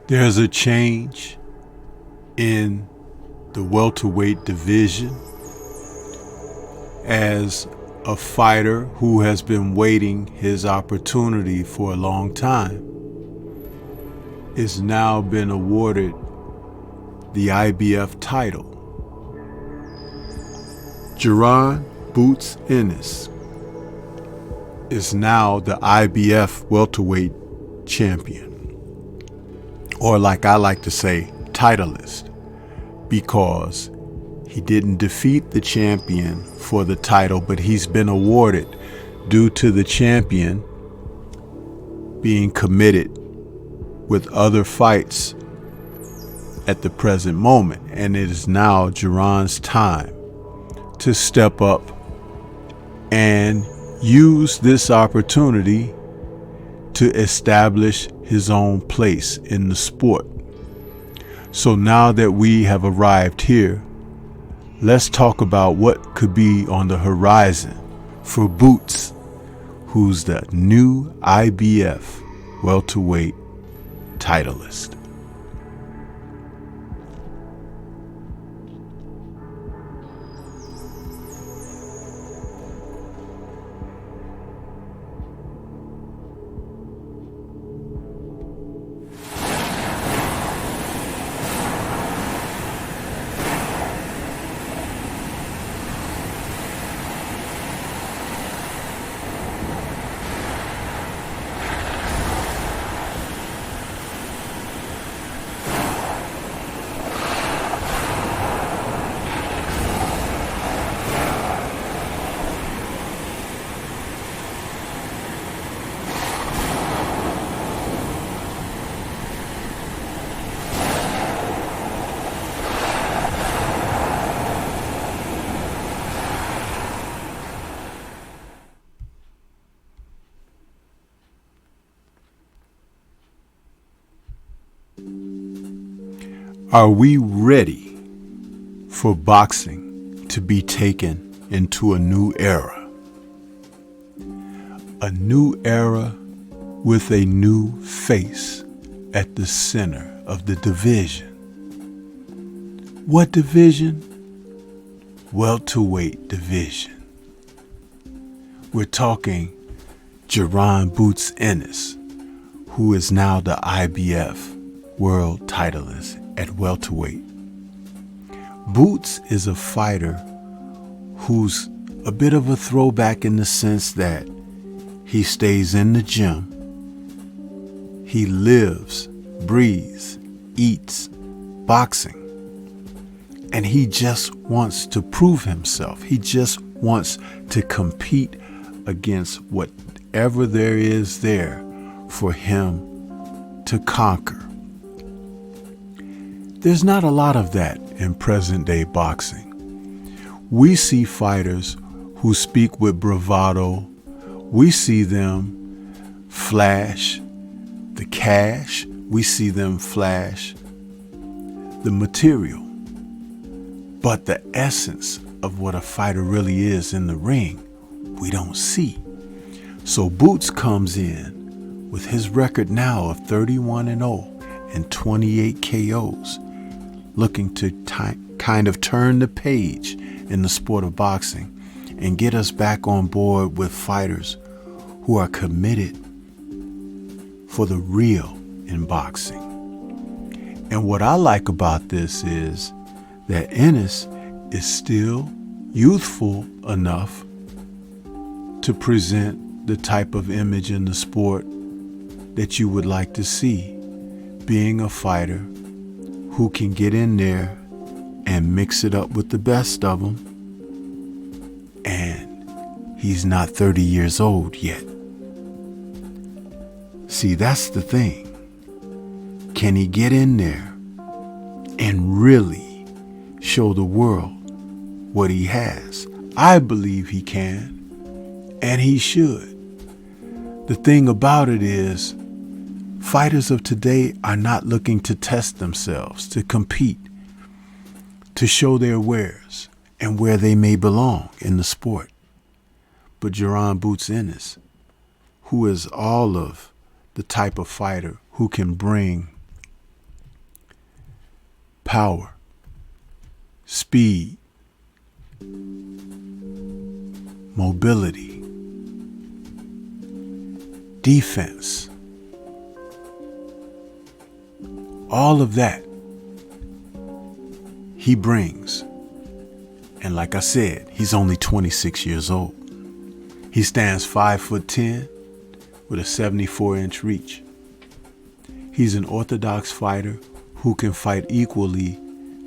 There's a change in the welterweight division as a fighter who has been waiting his opportunity for a long time is now been awarded the IBF title. Jaron Ennis is now the IBF Welterweight champion, or like I like to say, Titleist, because he didn't defeat the champion for the title, but he's been awarded due to the champion being committed with other fights at the present moment. And it is now Jaron's time to step up and use this opportunity to establish his own place in the sport. So now that we have arrived here, let's talk about what could be on the horizon for Boots, who's the new IBF Welterweight Titleist. Are we ready for boxing to be taken into a new era? A new era with a new face at the center of the division. What division? Welterweight division. We're talking Jaron Ennis, who is now the IBF World Titleist at welterweight. Boots is a fighter who's a bit of a throwback in the sense that he stays in the gym. He lives, breathes, eats boxing. And he just wants to prove himself. He just wants to compete against whatever there is there for him to conquer. There's not a lot of that in present-day boxing. We see fighters who speak with bravado. We see them flash the cash. We see them flash the material. But the essence of what a fighter really is in the ring, we don't see. So Boots comes in with his record now of 31-0 and 28 KOs. Looking to kind of turn the page in the sport of boxing and get us back on board with fighters who are committed for the real in boxing. And what I like about this is that Ennis is still youthful enough to present the type of image in the sport that you would like to see, being a fighter who can get in there and mix it up with the best of them. And he's not 30 years old yet. See, that's the thing. Can he get in there and really show the world what he has? I believe he can, and he should. The thing about it is, fighters of today are not looking to test themselves, to compete, to show their wares and where they may belong in the sport. But Jaron Ennis, who is all of the type of fighter who can bring power, speed, mobility, defense, all of that he brings. And like I said, he's only 26 years old. He stands 5'10" with a 74-inch reach. He's an orthodox fighter who can fight equally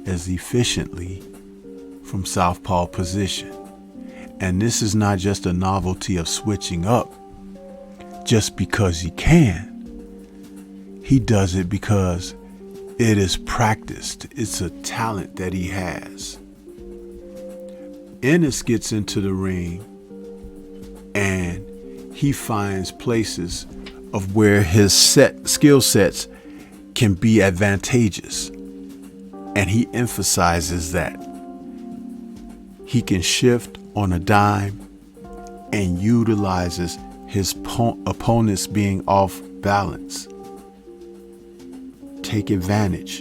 as efficiently from southpaw position. And this is not just a novelty of switching up just because he can. He does it because it is practiced. It's a talent that he has. Ennis gets into the ring and he finds places of where his skill sets can be advantageous. And he emphasizes that. He can shift on a dime and utilizes his opponents being off balance. Take advantage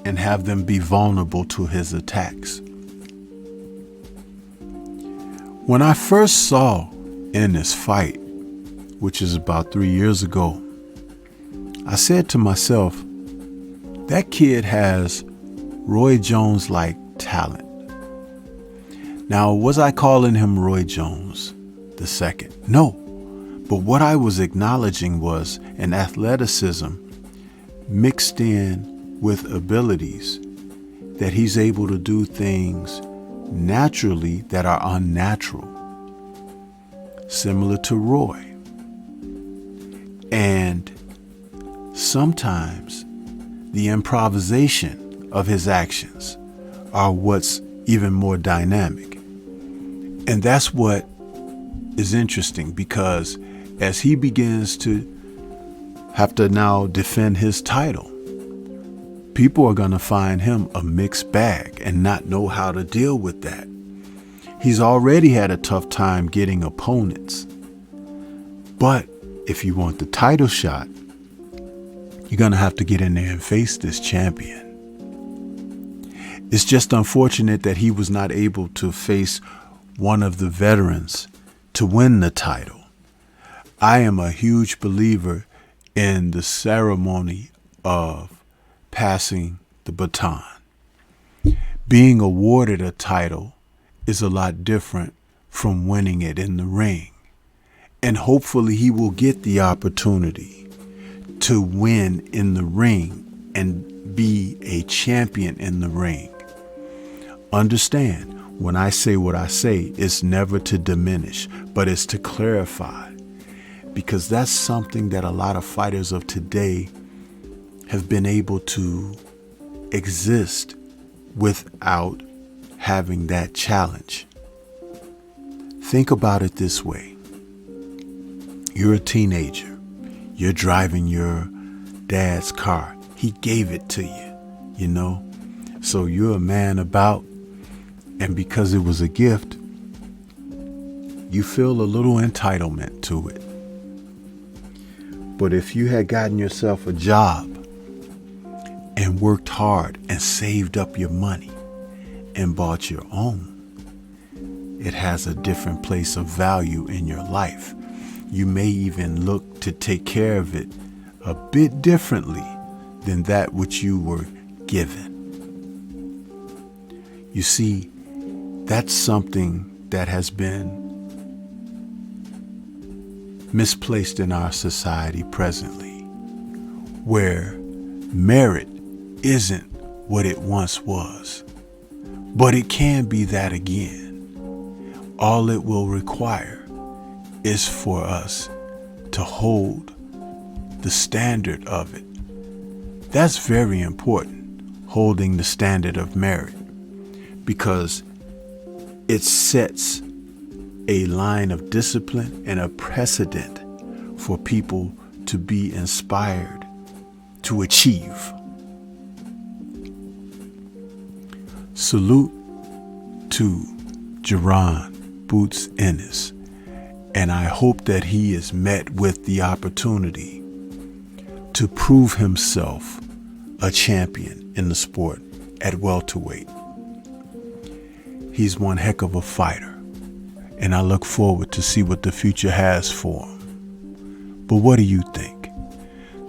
and have them be vulnerable to his attacks. When I first saw Ennis fight, which is about 3 years ago, I said to myself, that kid has Roy Jones-like talent. Now, was I calling him Roy Jones II? No, but what I was acknowledging was an athleticism mixed in with abilities that he's able to do things naturally that are unnatural, similar to Roy. And sometimes the improvisation of his actions are what's even more dynamic. And that's what is interesting, because as he begins to have to now defend his title, people are going to find him a mixed bag and not know how to deal with that. He's already had a tough time getting opponents. But if you want the title shot, you're going to have to get in there and face this champion. It's just unfortunate that he was not able to face one of the veterans to win the title. I am a huge believer in the ceremony of passing the baton. Being awarded a title is a lot different from winning it in the ring. And hopefully he will get the opportunity to win in the ring and be a champion in the ring. Understand, when I say what I say, it's never to diminish, but it's to clarify. Because that's something that a lot of fighters of today have been able to exist without having that challenge. Think about it this way. You're a teenager. You're driving your dad's car. He gave it to you, you know? So you're a man about, and because it was a gift, you feel a little entitlement to it. But if you had gotten yourself a job and worked hard and saved up your money and bought your own, it has a different place of value in your life. You may even look to take care of it a bit differently than that which you were given. You see, that's something that has been misplaced in our society presently, where merit isn't what it once was, but it can be that again. All it will require is for us to hold the standard of it. That's very important, holding the standard of merit, because it sets a line of discipline and a precedent for people to be inspired to achieve. Salute to Jaron Boots Ennis, and I hope that he is met with the opportunity to prove himself a champion in the sport at welterweight. He's one heck of a fighter, and I look forward to see what the future has for him. But what do you think?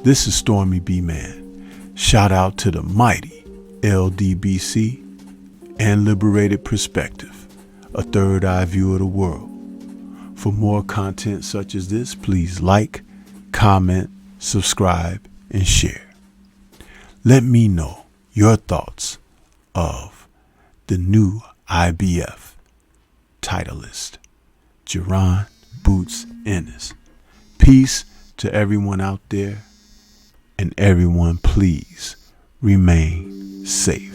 This is Stormy B. Man. Shout out to the mighty LDBC and Liberated Perspective, a third eye view of the world. For more content such as this, please like, comment, subscribe, and share. Let me know your thoughts of the new Ibf Titleist, Jaron Boots Ennis. Peace to everyone out there, and everyone please remain safe.